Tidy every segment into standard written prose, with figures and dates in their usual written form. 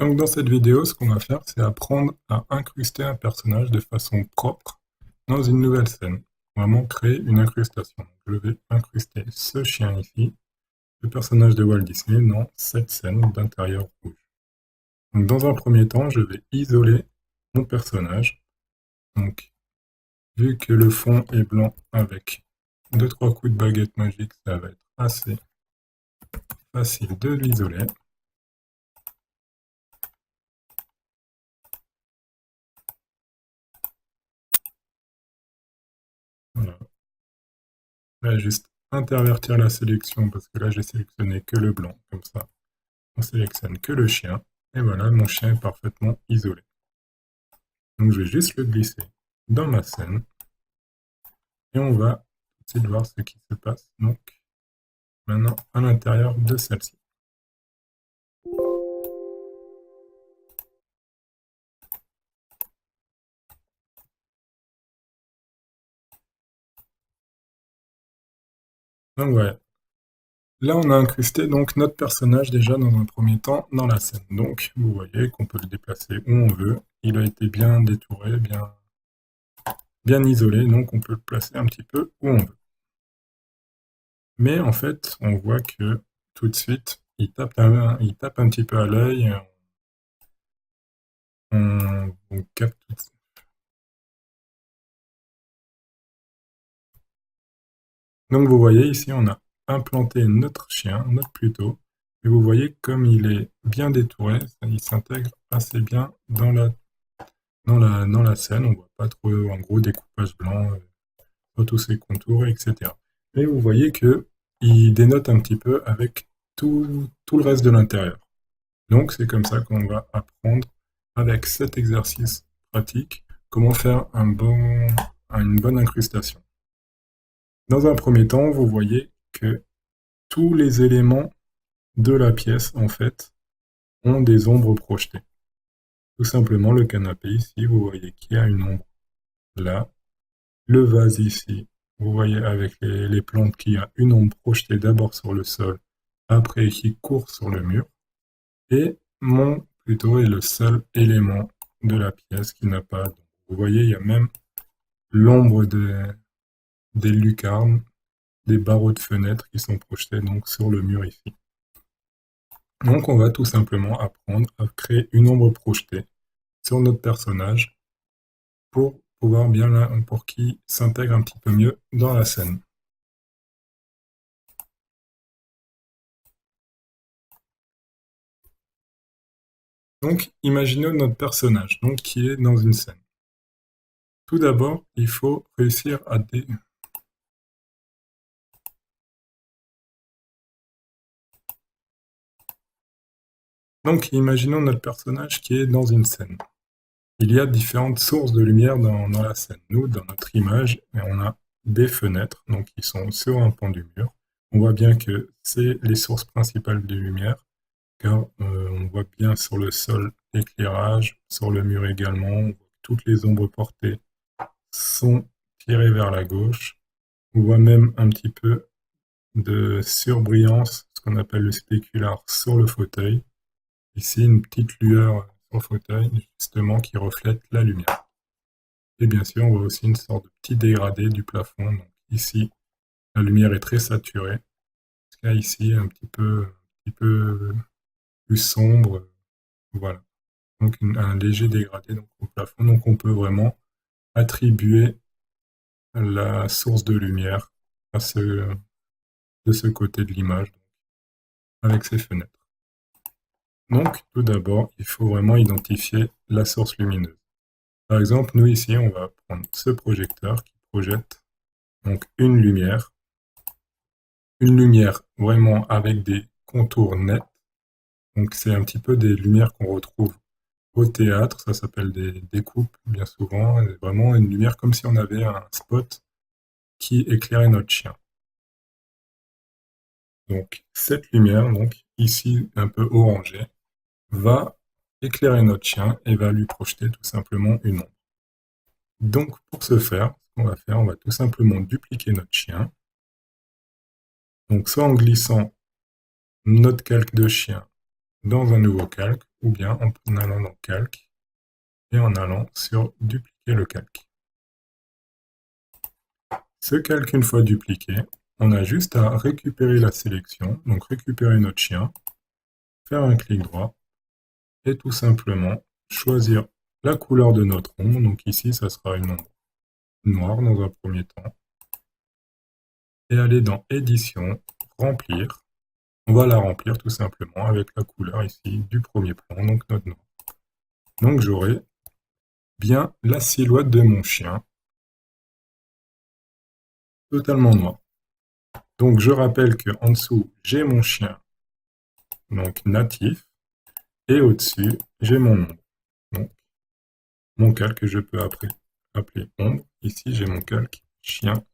Donc dans cette vidéo, ce qu'on va faire, c'est apprendre à incruster un personnage de façon propre dans une nouvelle scène. Vraiment créer une incrustation. Je vais incruster ce chien ici, le personnage de Walt Disney, dans cette scène d'intérieur rouge. Donc dans un premier temps, je vais isoler mon personnage. Donc vu que le fond est blanc avec 2-3 coups de baguette magique, ça va être assez facile de l'isoler. Voilà. Là, juste intervertir la sélection parce que là j'ai sélectionné que le blanc, comme ça on sélectionne que le chien, et voilà, mon chien est parfaitement isolé. Donc je vais juste le glisser dans ma scène, et on va tout de suite voir ce qui se passe, donc maintenant à l'intérieur de celle-ci. Donc voilà, là on a incrusté donc notre personnage déjà dans un premier temps dans la scène. Donc vous voyez qu'on peut le déplacer où on veut, il a été bien détouré, bien isolé, donc on peut le placer un petit peu où on veut. Mais en fait, on voit que tout de suite, il tape un petit peu à l'œil, on capte tout ça. Donc vous voyez ici, on a implanté notre chien, notre Pluto, et vous voyez comme il est bien détouré, il s'intègre assez bien dans la scène, on ne voit pas trop un gros découpage blanc, sur tous ses contours, etc. Et vous voyez que il dénote un petit peu avec tout le reste de l'intérieur. Donc c'est comme ça qu'on va apprendre avec cet exercice pratique comment faire une bonne incrustation. Dans un premier temps, vous voyez que tous les éléments de la pièce, en fait, ont des ombres projetées. Tout simplement, le canapé ici, vous voyez qu'il y a une ombre là. Le vase ici, vous voyez avec les plantes qu'il y a une ombre projetée d'abord sur le sol, après qui court sur le mur. Et mon Pluto est le seul élément de la pièce qui n'a pas d'ombre. Vous voyez, il y a même l'ombre des lucarnes, des barreaux de fenêtres qui sont projetés donc sur le mur ici. Donc on va tout simplement apprendre à créer une ombre projetée sur notre personnage pour pour qu'il s'intègre un petit peu mieux dans la scène. Donc imaginons notre personnage donc, qui est dans une scène. Tout d'abord, il faut réussir à Donc imaginons notre personnage qui est dans une scène. Il y a différentes sources de lumière dans la scène. Nous, dans notre image, on a des fenêtres donc qui sont sur un pan du mur. On voit bien que c'est les sources principales de lumière, car on voit bien sur le sol l'éclairage, sur le mur également, on voit que toutes les ombres portées sont tirées vers la gauche. On voit même un petit peu de surbrillance, ce qu'on appelle le spécular, sur le fauteuil. Ici, une petite lueur sur le fauteuil, justement, qui reflète la lumière. Et bien sûr, on voit aussi une sorte de petit dégradé du plafond. Donc ici, la lumière est très saturée. Là, ici, un petit peu plus sombre. Voilà. Donc un léger dégradé donc, au plafond. Donc on peut vraiment attribuer la source de lumière de ce côté de l'image, avec ces fenêtres. Donc, tout d'abord, il faut vraiment identifier la source lumineuse. Par exemple, nous ici, on va prendre ce projecteur qui projette donc une lumière vraiment avec des contours nets. Donc, c'est un petit peu des lumières qu'on retrouve au théâtre, ça s'appelle des découpes bien souvent, et vraiment une lumière comme si on avait un spot qui éclairait notre chien. Donc, cette lumière, donc ici un peu orangée, va éclairer notre chien et va lui projeter tout simplement une ombre. Donc pour ce faire, ce qu'on va faire, on va tout simplement dupliquer notre chien. Donc soit en glissant notre calque de chien dans un nouveau calque, ou bien en allant dans Calque et en allant sur Dupliquer le calque. Ce calque, une fois dupliqué, on a juste à récupérer la sélection, donc récupérer notre chien, faire un clic droit et tout simplement choisir la couleur de notre ombre. Donc ici, ça sera une ombre noire dans un premier temps. Et aller dans Édition, Remplir. On va la remplir tout simplement avec la couleur ici du premier plan, donc notre noir. Donc j'aurai bien la silhouette de mon chien, totalement noir. Donc je rappelle qu'en dessous, j'ai mon chien, donc natif, et au-dessus, j'ai mon ombre. Donc, mon calque, je peux appeler ombre. Ici, j'ai mon calque chien,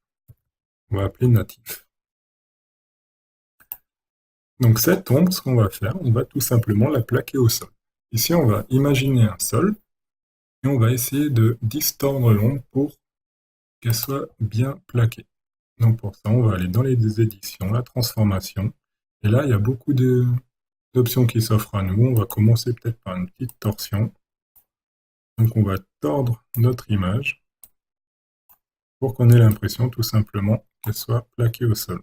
on va appeler natif. Donc cette ombre, ce qu'on va faire, on va tout simplement la plaquer au sol. Ici, on va imaginer un sol, et on va essayer de distordre l'ombre pour qu'elle soit bien plaquée. Donc pour ça, on va aller dans les éditions, la transformation, et là, il y a beaucoup d'options qui s'offrent à nous. On va commencer peut-être par une petite torsion. Donc on va tordre notre image pour qu'on ait l'impression tout simplement qu'elle soit plaquée au sol.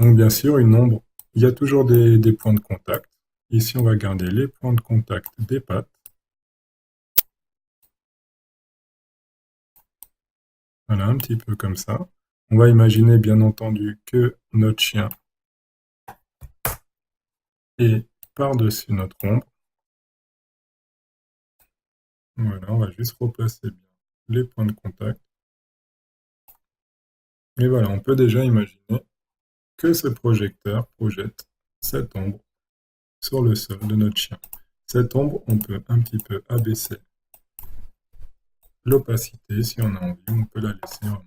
Donc bien sûr, une ombre, il y a toujours des points de contact. Ici, on va garder les points de contact des pattes. Voilà, un petit peu comme ça. On va imaginer bien entendu que notre chien est par-dessus notre ombre. Voilà, on va juste replacer bien les points de contact. Et voilà, on peut déjà imaginer que ce projecteur projette cette ombre sur le sol de notre chien. Cette ombre, on peut un petit peu abaisser l'opacité si on a envie, on peut la laisser vraiment.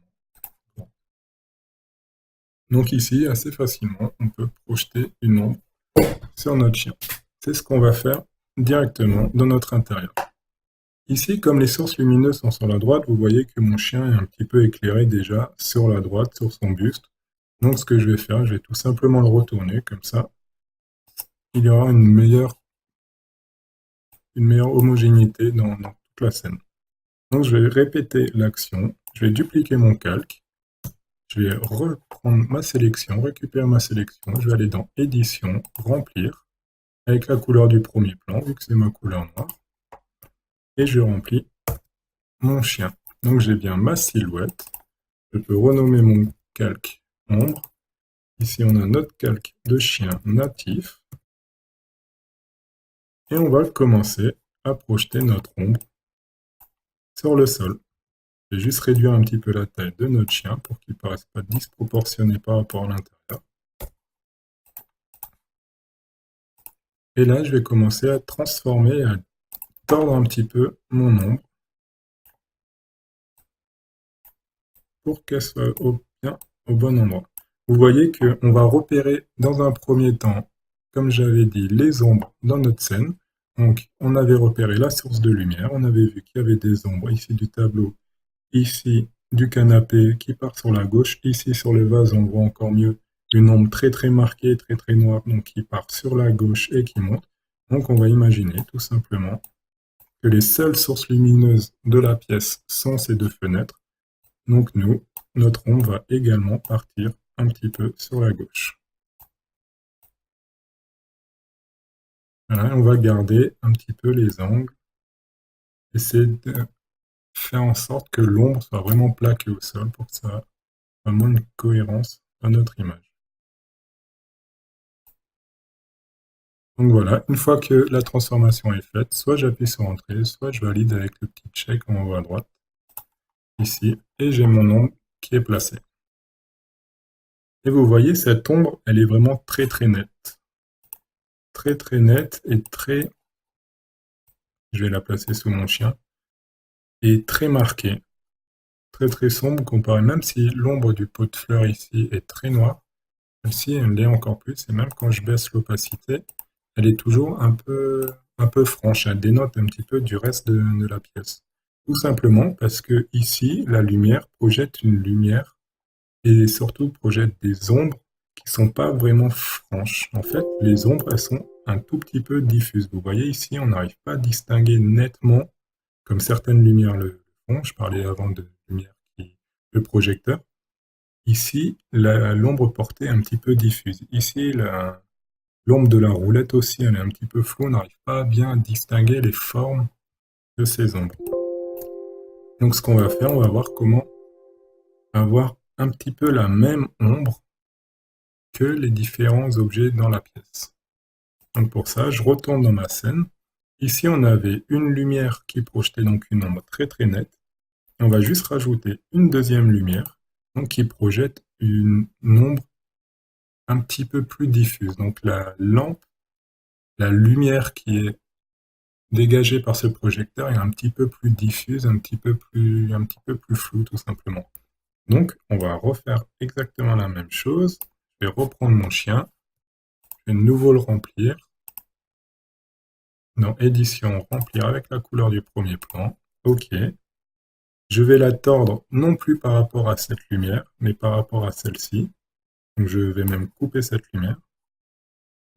Bon. Donc ici, assez facilement, on peut projeter une ombre sur notre chien. C'est ce qu'on va faire directement dans notre intérieur. Ici, comme les sources lumineuses sont sur la droite, vous voyez que mon chien est un petit peu éclairé déjà sur la droite, sur son buste. Donc ce que je vais faire, je vais tout simplement le retourner, comme ça, il y aura une meilleure homogénéité dans toute la scène. Donc je vais répéter l'action, je vais dupliquer mon calque, je vais reprendre ma sélection, récupérer ma sélection, je vais aller dans Édition, Remplir, avec la couleur du premier plan, vu que c'est ma couleur noire, et je remplis mon chien. Donc j'ai bien ma silhouette, je peux renommer mon calque ombre, ici on a notre calque de chien natif, et on va commencer à projeter notre ombre sur le sol. Je vais juste réduire un petit peu la taille de notre chien pour qu'il ne paraisse pas disproportionné par rapport à l'intérieur. Et là, je vais commencer à transformer, à tordre un petit peu mon ombre pour qu'elle soit bien au bon endroit. Vous voyez qu'on va repérer dans un premier temps, comme j'avais dit, les ombres dans notre scène. Donc, on avait repéré la source de lumière, on avait vu qu'il y avait des ombres ici du tableau, ici du canapé qui part sur la gauche, ici sur le vase, on voit encore mieux une ombre très très marquée, très très noire, donc qui part sur la gauche et qui monte. Donc on va imaginer tout simplement que les seules sources lumineuses de la pièce sont ces deux fenêtres. Donc nous, notre ombre va également partir un petit peu sur la gauche. Voilà, on va garder un petit peu les angles. Essayer de faire en sorte que l'ombre soit vraiment plaquée au sol pour que ça ait vraiment une cohérence à notre image. Donc voilà, une fois que la transformation est faite, soit j'appuie sur Entrée, soit je valide avec le petit check en haut à droite, ici, et j'ai mon ombre qui est placé. Et vous voyez, cette ombre, elle est vraiment très très nette. Très très nette et très... Je vais la placer sous mon chien. Et très marquée. Très très sombre comparé, même si l'ombre du pot de fleurs ici est très noire, celle-ci, elle l'est encore plus, et même quand je baisse l'opacité, elle est toujours un peu franche, elle dénote un petit peu du reste de la pièce. Tout simplement parce que ici, la lumière projette une lumière et surtout projette des ombres qui ne sont pas vraiment franches. En fait, les ombres, elles sont un tout petit peu diffuse. Vous voyez ici, on n'arrive pas à distinguer nettement, comme certaines lumières le font. Je parlais avant de lumière le projecteur. Ici, l'ombre portée est un petit peu diffuse. Ici, l'ombre de la roulette aussi, elle est un petit peu floue. On n'arrive pas bien à distinguer les formes de ces ombres. Donc ce qu'on va faire, on va voir comment avoir un petit peu la même ombre que les différents objets dans la pièce. Donc pour ça, je retourne dans ma scène. Ici, on avait une lumière qui projetait donc une ombre très très nette. On va juste rajouter une deuxième lumière donc qui projette une ombre un petit peu plus diffuse. Donc la lampe, la lumière qui est dégagée par ce projecteur est un petit peu plus diffuse, un petit peu plus floue tout simplement. Donc on va refaire exactement la même chose. Je vais reprendre mon chien, je vais de nouveau le remplir. Dans édition, remplir avec la couleur du premier plan. OK. Je vais la tordre non plus par rapport à cette lumière, mais par rapport à celle-ci. Donc je vais même couper cette lumière.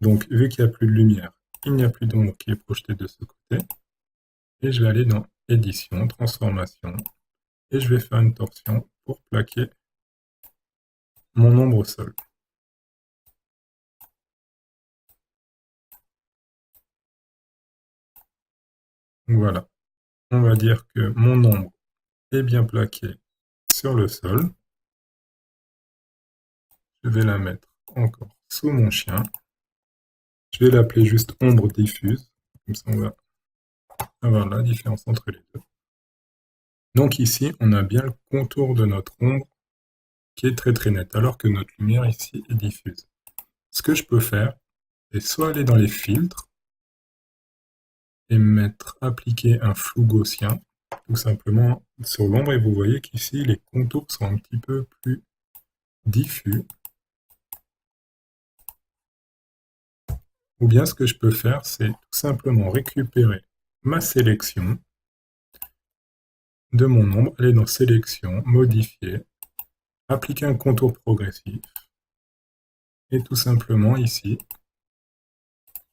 Donc vu qu'il n'y a plus de lumière, il n'y a plus d'ombre qui est projetée de ce côté. Et je vais aller dans édition, transformation. Et je vais faire une torsion pour plaquer mon ombre au sol. Donc voilà. On va dire que mon ombre est bien plaquée sur le sol. Je vais la mettre encore sous mon chien. Je vais l'appeler juste ombre diffuse. Comme ça, on va avoir la différence entre les deux. Donc ici, on a bien le contour de notre ombre qui est très très net, alors que notre lumière ici est diffuse. Ce que je peux faire, c'est soit aller dans les filtres et appliquer un flou gaussien, tout simplement sur l'ombre, et vous voyez qu'ici, les contours sont un petit peu plus diffus. Ou bien ce que je peux faire, c'est tout simplement récupérer ma sélection de mon ombre, aller dans sélection, modifier, appliquer un contour progressif, et tout simplement ici,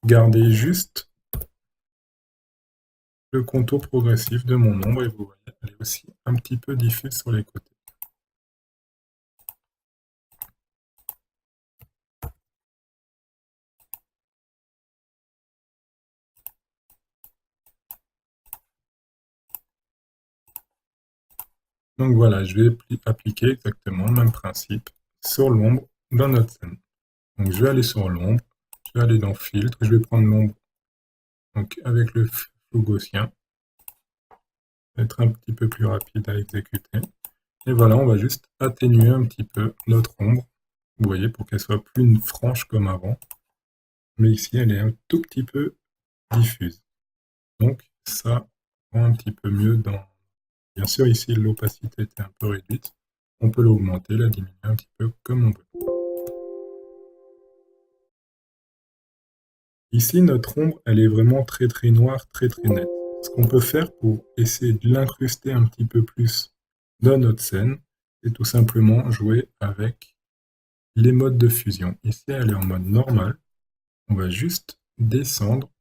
garder juste le contour progressif de mon ombre, et vous voyez, elle est aussi un petit peu diffuse sur les côtés. Donc voilà, je vais appliquer exactement le même principe sur l'ombre dans notre scène. Donc je vais aller sur l'ombre, je vais aller dans filtre, je vais prendre l'ombre donc avec le flou gaussien, être un petit peu plus rapide à exécuter. Et voilà, on va juste atténuer un petit peu notre ombre, vous voyez, pour qu'elle soit plus franche comme avant. Mais ici, elle est un tout petit peu diffuse. Donc ça rend un petit peu mieux dans... Bien sûr, ici, l'opacité était un peu réduite. On peut l'augmenter, la diminuer un petit peu comme on veut. Ici, notre ombre, elle est vraiment très très noire, très très nette. Ce qu'on peut faire pour essayer de l'incruster un petit peu plus dans notre scène, c'est tout simplement jouer avec les modes de fusion. Ici, elle est en mode normal. On va juste descendre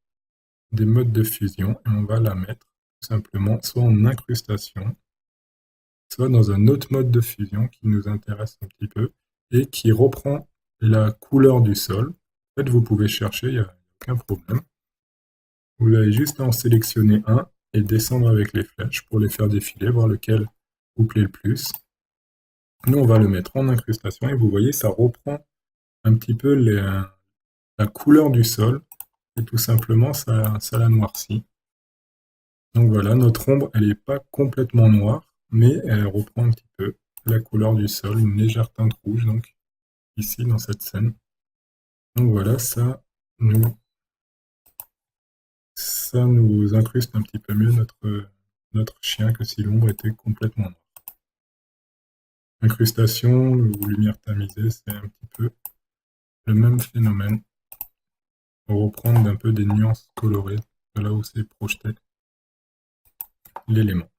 des modes de fusion et on va la mettre tout simplement soit en incrustation, soit dans un autre mode de fusion qui nous intéresse un petit peu et qui reprend la couleur du sol. En fait, vous pouvez chercher, il n'y a aucun problème. Vous allez juste en sélectionner un et descendre avec les flèches pour les faire défiler, voir lequel vous plaît le plus. Nous, on va le mettre en incrustation et vous voyez, ça reprend un petit peu la couleur du sol et tout simplement, ça la noircit. Donc voilà, notre ombre, elle n'est pas complètement noire, mais elle reprend un petit peu la couleur du sol, une légère teinte rouge, donc ici dans cette scène. Donc voilà, ça nous incruste un petit peu mieux notre chien que si l'ombre était complètement noire. Incrustation ou lumière tamisée, c'est un petit peu le même phénomène. Pour reprendre un peu des nuances colorées de là où c'est projeté l'élément.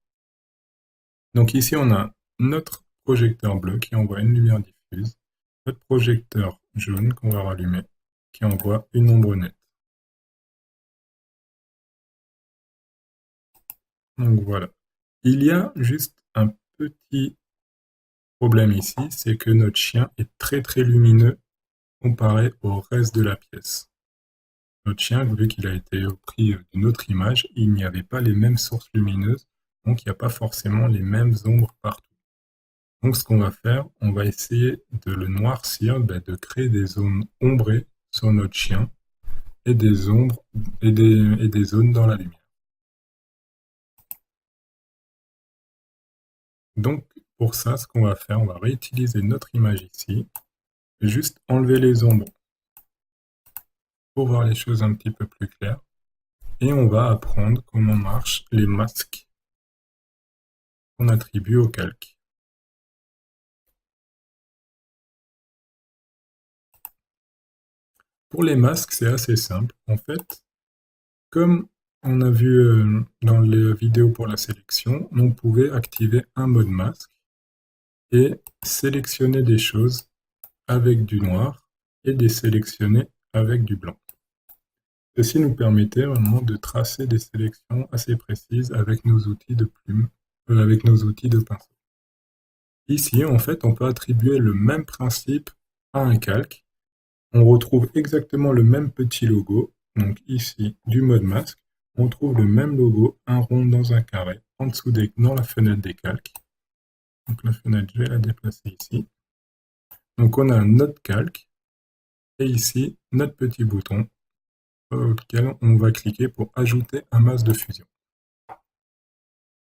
Donc ici, on a notre projecteur bleu qui envoie une lumière diffuse, notre projecteur jaune qu'on va rallumer qui envoie une ombre nette. Donc voilà. Il y a juste un petit problème ici, c'est que notre chien est très lumineux comparé au reste de la pièce. Notre chien, vu qu'il a été pris d'une autre image, il n'y avait pas les mêmes sources lumineuses, donc il n'y a pas forcément les mêmes ombres partout. Donc ce qu'on va faire, on va essayer de le noircir, de créer des zones ombrées sur notre chien et des ombres et des zones dans la lumière. Donc pour ça, ce qu'on va faire, on va réutiliser notre image ici, et juste enlever les ombres pour voir les choses un petit peu plus claires. Et on va apprendre comment marchent les masques qu'on attribue au calque. Pour les masques, c'est assez simple. En fait, comme on a vu dans les vidéos pour la sélection, on pouvait activer un mode masque et sélectionner des choses avec du noir et les sélectionner avec du blanc. Ceci nous permettait vraiment de tracer des sélections assez précises avec nos outils de plume, avec nos outils de pinceau. Ici, en fait, on peut attribuer le même principe à un calque. On retrouve exactement le même petit logo. Donc ici, du mode masque, on trouve le même logo, un rond dans un carré, en dessous dans la fenêtre des calques. Donc la fenêtre, je vais la déplacer ici. Donc on a notre calque, et ici, notre petit bouton auquel on va cliquer pour ajouter un masque de fusion.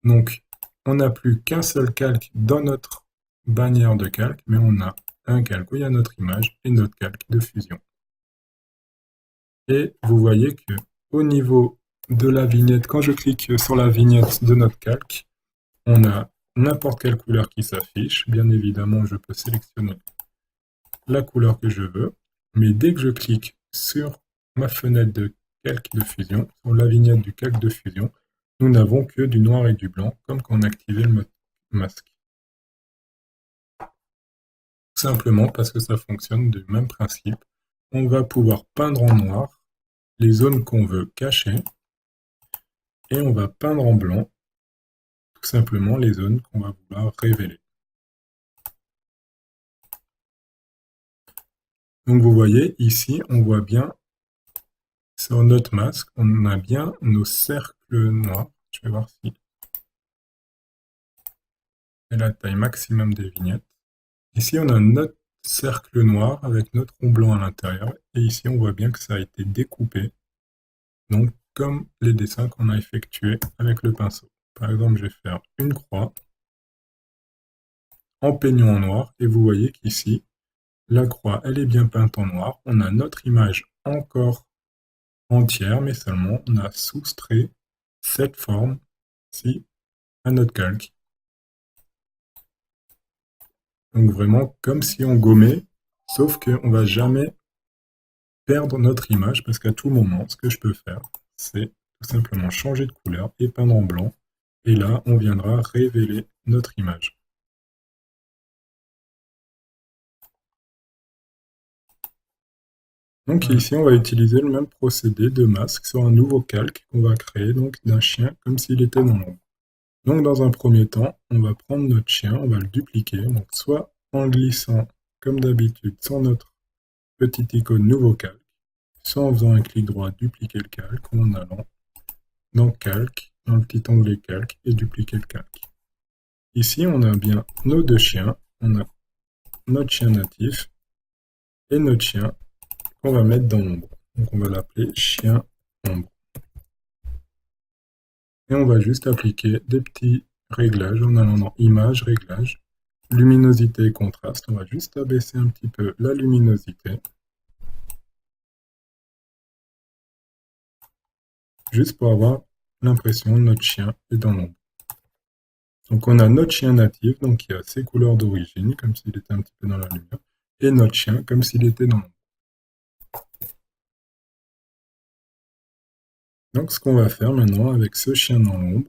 Donc, on n'a plus qu'un seul calque dans notre bannière de calque, mais on a un calque où il y a notre image et notre calque de fusion. Et vous voyez que au niveau de la vignette, quand je clique sur la vignette de notre calque, on a n'importe quelle couleur qui s'affiche. Bien évidemment, je peux sélectionner la couleur que je veux, mais dès que je clique sur ma fenêtre de calque de fusion, sur la vignette du calque de fusion, nous n'avons que du noir et du blanc, comme quand on activait le mode masque. Tout simplement parce que ça fonctionne du même principe. On va pouvoir peindre en noir les zones qu'on veut cacher, et on va peindre en blanc tout simplement les zones qu'on va vouloir révéler. Donc vous voyez ici, on voit bien sur notre masque, on a bien nos cercles noirs. Je vais voir si c'est la taille maximum des vignettes. Ici, on a notre cercle noir avec notre rond blanc à l'intérieur. Et ici, on voit bien que ça a été découpé. Donc, comme les dessins qu'on a effectués avec le pinceau. Par exemple, je vais faire une croix en peignant en noir. Et vous voyez qu'ici, la croix, elle est bien peinte en noir. On a notre image encore entière, mais seulement on a soustrait cette forme-ci à notre calque. Donc vraiment comme si on gommait, sauf qu'on ne va jamais perdre notre image parce qu'à tout moment, ce que je peux faire, c'est tout simplement changer de couleur et peindre en blanc. Et là, on viendra révéler notre image. Donc ici, on va utiliser le même procédé de masque sur un nouveau calque qu'on va créer donc d'un chien comme s'il était dans l'ombre. Donc dans un premier temps, on va prendre notre chien, on va le dupliquer, donc soit en glissant comme d'habitude sur notre petite icône nouveau calque, soit en faisant un clic droit, dupliquer le calque, ou en allant dans calque, dans le petit onglet calque et dupliquer le calque. Ici, on a bien nos deux chiens, on a notre chien natif et notre chien qu'on va mettre dans l'ombre. Donc on va l'appeler chien ombre. Et on va juste appliquer des petits réglages en allant dans image, réglage, luminosité et contraste. On va juste abaisser un petit peu la luminosité. Juste pour avoir l'impression que notre chien est dans l'ombre. Donc on a notre chien natif, donc qui a ses couleurs d'origine, comme s'il était un petit peu dans la lumière, et notre chien comme s'il était dans l'ombre. Donc ce qu'on va faire maintenant avec ce chien dans l'ombre,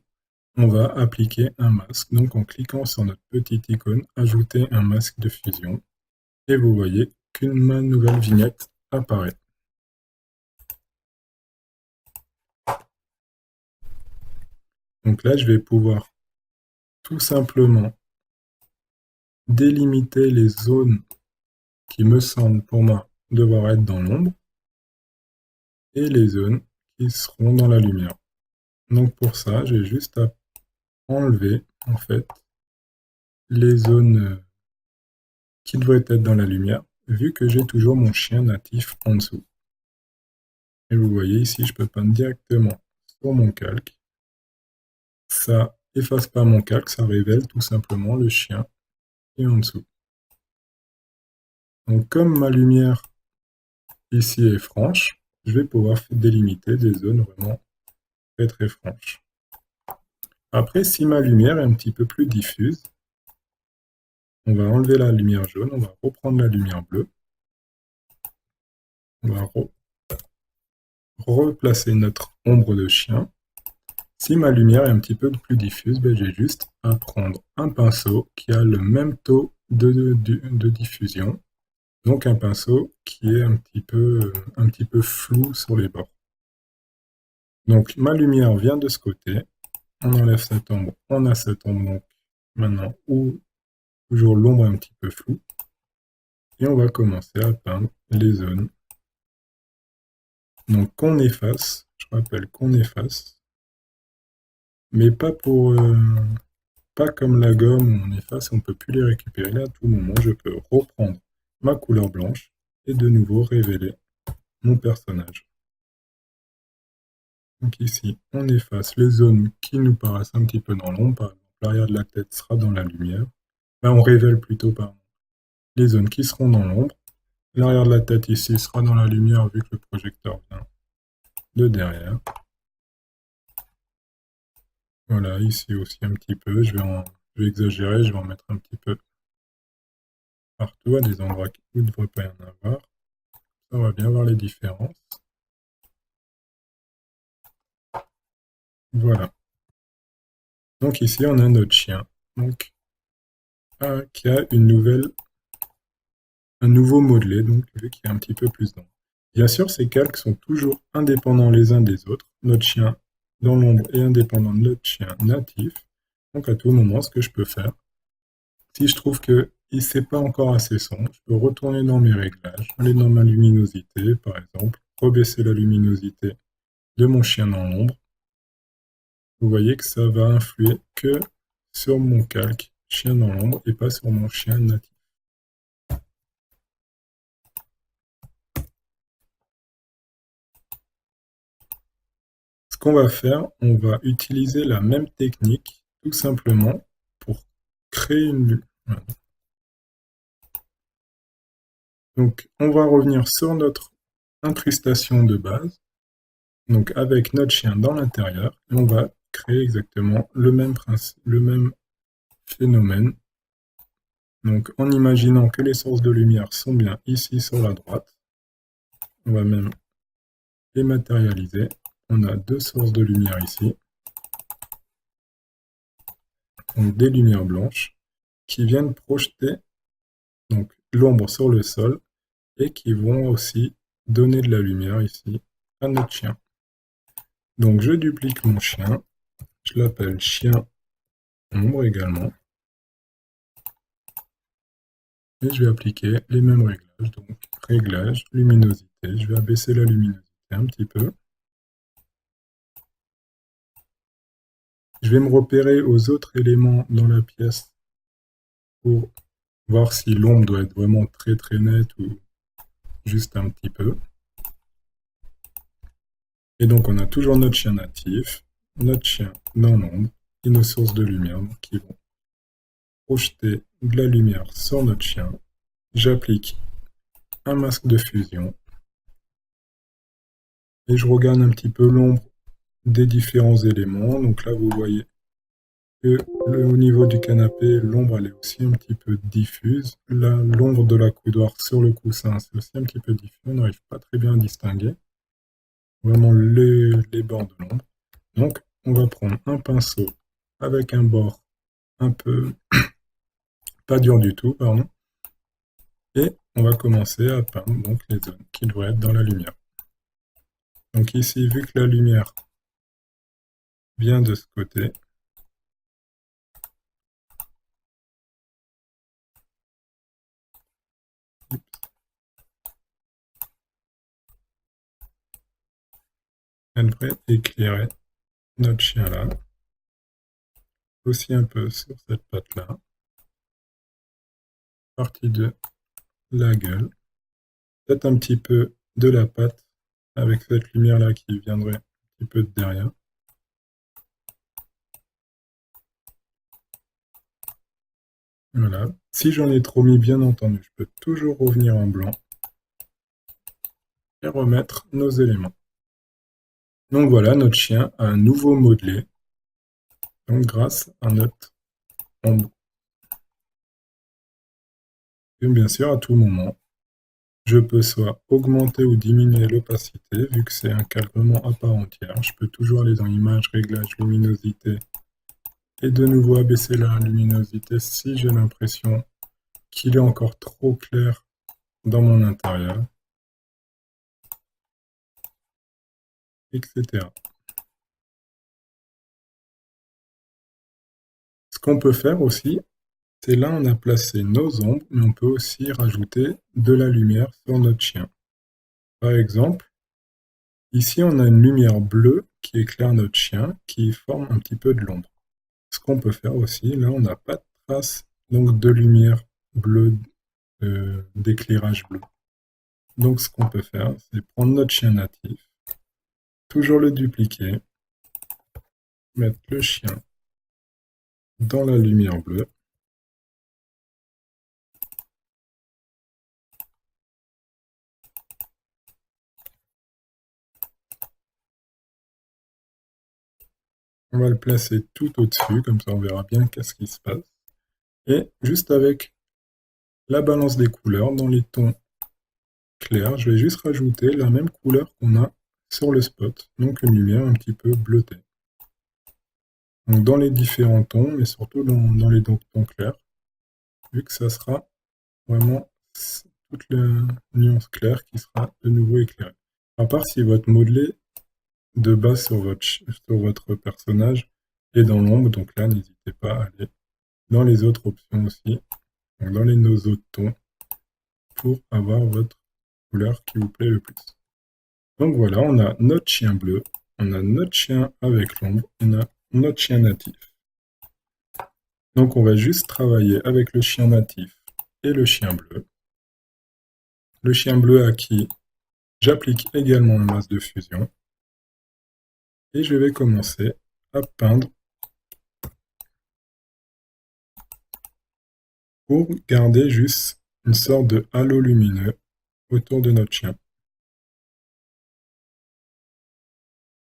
on va appliquer un masque. Donc en cliquant sur notre petite icône, ajouter un masque de fusion. Et vous voyez qu'une nouvelle vignette apparaît. Donc là, je vais pouvoir tout simplement délimiter les zones qui me semblent pour moi devoir être dans l'ombre et les zones qui seront dans la lumière. Donc pour ça, j'ai juste à enlever en fait les zones qui devraient être dans la lumière, vu que j'ai toujours mon chien natif en dessous. Et vous voyez ici, je peux peindre directement sur mon calque. Ça efface pas mon calque, ça révèle tout simplement le chien qui est en dessous. Donc comme ma lumière ici est franche, je vais pouvoir délimiter des zones vraiment très très franches. Après, si ma lumière est un petit peu plus diffuse, on va enlever la lumière jaune, on va reprendre la lumière bleue. On va replacer notre ombre de chien. Si ma lumière est un petit peu plus diffuse, ben j'ai juste à prendre un pinceau qui a le même taux de diffusion. Donc un pinceau qui est un petit peu flou sur les bords. Donc ma lumière vient de ce côté. On enlève cette ombre. On a cette ombre donc maintenant où toujours l'ombre est un petit peu floue. Et on va commencer à peindre les zones. Donc qu'on efface, je rappelle qu'on efface, mais pas comme la gomme où on efface et on ne peut plus les récupérer. Là, à tout moment, je peux reprendre ma couleur blanche et de nouveau révéler mon personnage. Donc ici, on efface les zones qui nous paraissent un petit peu dans l'ombre. Par exemple, l'arrière de la tête sera dans la lumière. Là, on révèle plutôt les zones qui seront dans l'ombre. L'arrière de la tête ici sera dans la lumière vu que le projecteur vient de derrière. Voilà, ici aussi un petit peu. Je vais exagérer, je vais en mettre un petit peu partout, à des endroits où il ne devrait pas y en avoir. On va bien voir les différences. Voilà. Donc ici, on a notre chien donc, qui a un nouveau modelé, donc vu qu'il y a un petit peu plus d'ombre. Bien sûr, ces calques sont toujours indépendants les uns des autres. Notre chien dans l'ombre est indépendant de notre chien natif. Donc à tout moment, ce que je peux faire, si je trouve que c'est pas encore assez sombre, je peux retourner dans mes réglages, aller dans ma luminosité, par exemple, rebaisser la luminosité de mon chien dans l'ombre. Vous voyez que ça va influer que sur mon calque chien dans l'ombre et pas sur mon chien natif. Ce qu'on va faire, on va utiliser la même technique tout simplement pour créer une vue. Voilà. Donc on va revenir sur notre incrustation de base, donc avec notre chien dans l'intérieur, et on va créer exactement le même principe, le même phénomène. Donc en imaginant que les sources de lumière sont bien ici sur la droite, on va même les matérialiser. On a deux sources de lumière ici, donc des lumières blanches qui viennent projeter donc l'ombre sur le sol et qui vont aussi donner de la lumière ici à notre chien. Donc je duplique mon chien, je l'appelle chien ombre également. Et je vais appliquer les mêmes réglages, donc réglage, luminosité, je vais abaisser la luminosité un petit peu. Je vais me repérer aux autres éléments dans la pièce pour voir si l'ombre doit être vraiment très très nette ou juste un petit peu. Et donc on a toujours notre chien natif, notre chien dans l'ombre et nos sources de lumière qui vont projeter de la lumière sur notre chien. J'applique un masque de fusion et je regarde un petit peu l'ombre des différents éléments. Donc là vous voyez que au niveau du canapé, l'ombre elle est aussi un petit peu diffuse. Là, l'ombre de la coudoir sur le coussin, c'est aussi un petit peu diffus. On n'arrive pas très bien à distinguer vraiment les bords de l'ombre. Donc, on va prendre un pinceau avec un bord un peu pas dur du tout, pardon, et on va commencer à peindre donc les zones qui devraient être dans la lumière. Donc ici, vu que la lumière vient de ce côté. Elle devrait éclairer notre chien là. Aussi un peu sur cette patte là. Partie de la gueule. Peut-être un petit peu de la patte avec cette lumière là qui viendrait un petit peu de derrière. Voilà. Si j'en ai trop mis, bien entendu, je peux toujours revenir en blanc et remettre nos éléments. Donc voilà, notre chien a un nouveau modelé, donc grâce à notre ombre. Et bien sûr, à tout moment, je peux soit augmenter ou diminuer l'opacité, vu que c'est un calque vraiment à part entière. Je peux toujours aller dans Images, Réglages, Luminosité, et de nouveau abaisser la luminosité si j'ai l'impression qu'il est encore trop clair dans mon intérieur, etc. Ce qu'on peut faire aussi, c'est là on a placé nos ombres, mais on peut aussi rajouter de la lumière sur notre chien. Par exemple, ici on a une lumière bleue qui éclaire notre chien, qui forme un petit peu de l'ombre. Ce qu'on peut faire aussi, là on n'a pas de trace donc de lumière bleue, d'éclairage bleu. Donc ce qu'on peut faire, c'est prendre notre chien natif, toujours le dupliquer, mettre le chien dans la lumière bleue, on va le placer tout au-dessus, comme ça on verra bien qu'est-ce qui se passe. Et juste avec la balance des couleurs, dans les tons clairs, je vais juste rajouter la même couleur qu'on a sur le spot, donc une lumière un petit peu bleutée. Donc dans les différents tons, mais surtout dans les tons clairs, vu que ça sera vraiment toute la nuance claire qui sera de nouveau éclairée. À part si votre modelé de base sur votre personnage est dans l'ombre, donc là n'hésitez pas à aller dans les autres options aussi, donc dans nos autres tons, pour avoir votre couleur qui vous plaît le plus. Donc voilà, on a notre chien bleu, on a notre chien avec l'ombre, on a notre chien natif. Donc on va juste travailler avec le chien natif et le chien bleu. Le chien bleu à qui j'applique également un masque de fusion. Et je vais commencer à peindre pour garder juste une sorte de halo lumineux autour de notre chien.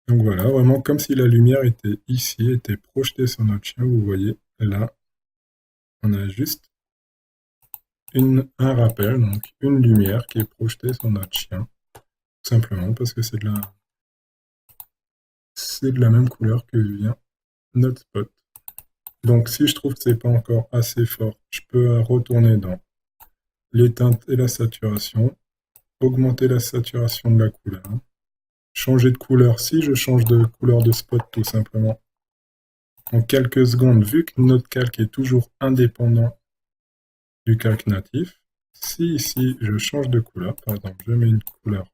Donc voilà, vraiment comme si la lumière était ici, était projetée sur notre chien, vous voyez, et là, on a juste un rappel, donc une lumière qui est projetée sur notre chien, tout simplement parce que c'est de la même couleur que vient notre spot. Donc si je trouve que c'est pas encore assez fort, je peux retourner dans les teintes et la saturation, augmenter la saturation de la couleur, changer de couleur si je change de couleur de spot tout simplement. En quelques secondes, vu que notre calque est toujours indépendant du calque natif, si ici je change de couleur, par exemple je mets une couleur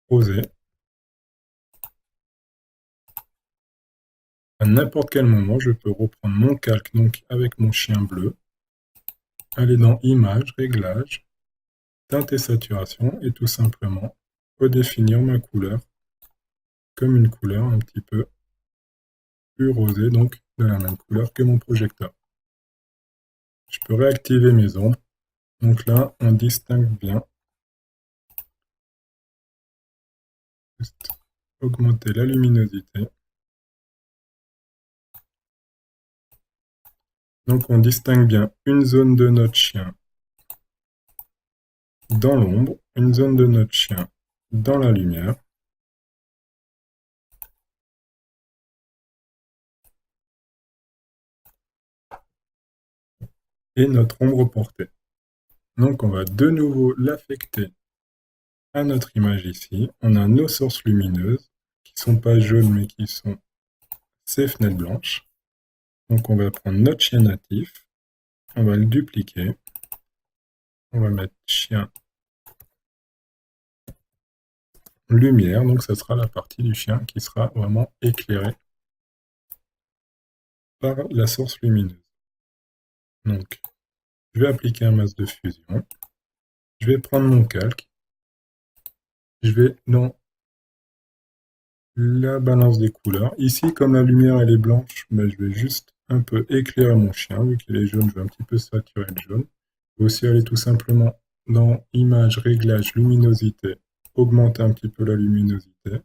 rosée, à n'importe quel moment je peux reprendre mon calque donc avec mon chien bleu, aller dans Images, Réglages, Teinte et Saturation et tout simplement redéfinir ma couleur comme une couleur un petit peu plus rosée, donc de la même couleur que mon projecteur. Je peux réactiver mes ombres. Donc là, on distingue bien. Juste augmenter la luminosité. Donc on distingue bien une zone de notre chien dans l'ombre, une zone de notre chien dans la lumière. Et notre ombre portée. Donc on va de nouveau l'affecter à notre image ici. On a nos sources lumineuses qui sont pas jaunes mais qui sont ces fenêtres blanches. Donc on va prendre notre chien natif, on va le dupliquer, on va mettre chien lumière, donc ça sera la partie du chien qui sera vraiment éclairée par la source lumineuse. Donc je vais appliquer un masque de fusion, je vais prendre mon calque, je vais dans la balance des couleurs. Ici, comme la lumière elle est blanche, je vais juste un peu éclairer mon chien. Vu qu'il est jaune, je vais un petit peu saturer le jaune. Je vais aussi aller tout simplement dans Image, Réglage, Luminosité, augmenter un petit peu la luminosité.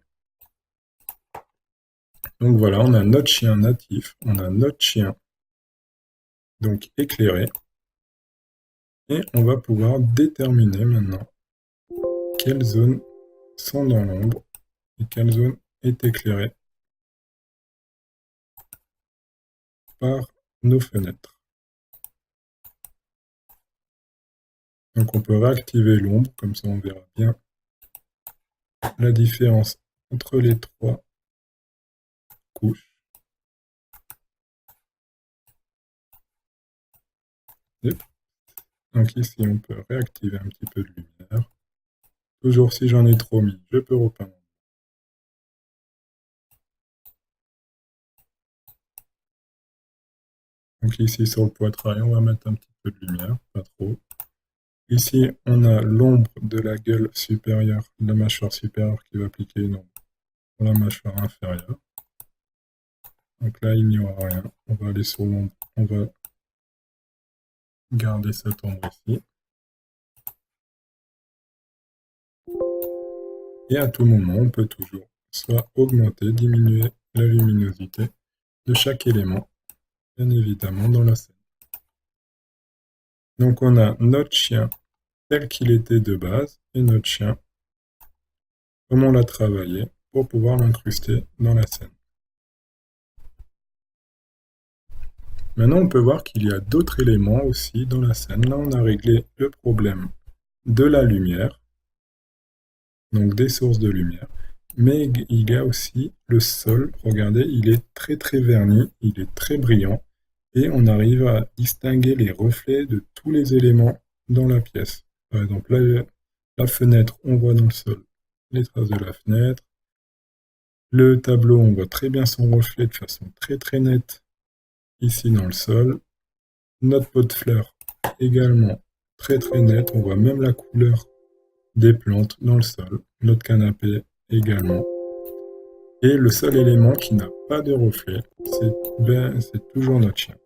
Donc voilà, on a notre chien natif, on a notre chien donc éclairé. Et on va pouvoir déterminer maintenant quelles zones sont dans l'ombre et quelle zone est éclairée par nos fenêtres. Donc on peut réactiver l'ombre, comme ça on verra bien la différence entre les trois couches. Donc ici on peut réactiver un petit peu de lumière. Toujours si j'en ai trop mis, je peux repeindre. Donc ici sur le poitrail, on va mettre un petit peu de lumière, pas trop. Ici, on a l'ombre de la gueule supérieure, de la mâchoire supérieure qui va appliquer une ombre sur la mâchoire inférieure. Donc là, il n'y aura rien. On va aller sur l'ombre, on va garder cette ombre ici. Et à tout moment, on peut toujours soit augmenter, diminuer la luminosité de chaque élément, bien évidemment dans la scène. Donc on a notre chien tel qu'il était de base et notre chien, comme on l'a travaillé, pour pouvoir l'incruster dans la scène. Maintenant, on peut voir qu'il y a d'autres éléments aussi dans la scène. Là, on a réglé le problème de la lumière, donc des sources de lumière. Mais il y a aussi le sol. Regardez, il est très très verni, il est très brillant. Et on arrive à distinguer les reflets de tous les éléments dans la pièce. Par exemple, là, la fenêtre, on voit dans le sol les traces de la fenêtre. Le tableau, on voit très bien son reflet de façon très très nette ici dans le sol. Notre pot de fleurs également très très nette, on voit même la couleur des plantes dans le sol. Notre canapé également. Et le seul élément qui n'a pas de reflet, c'est toujours notre chien.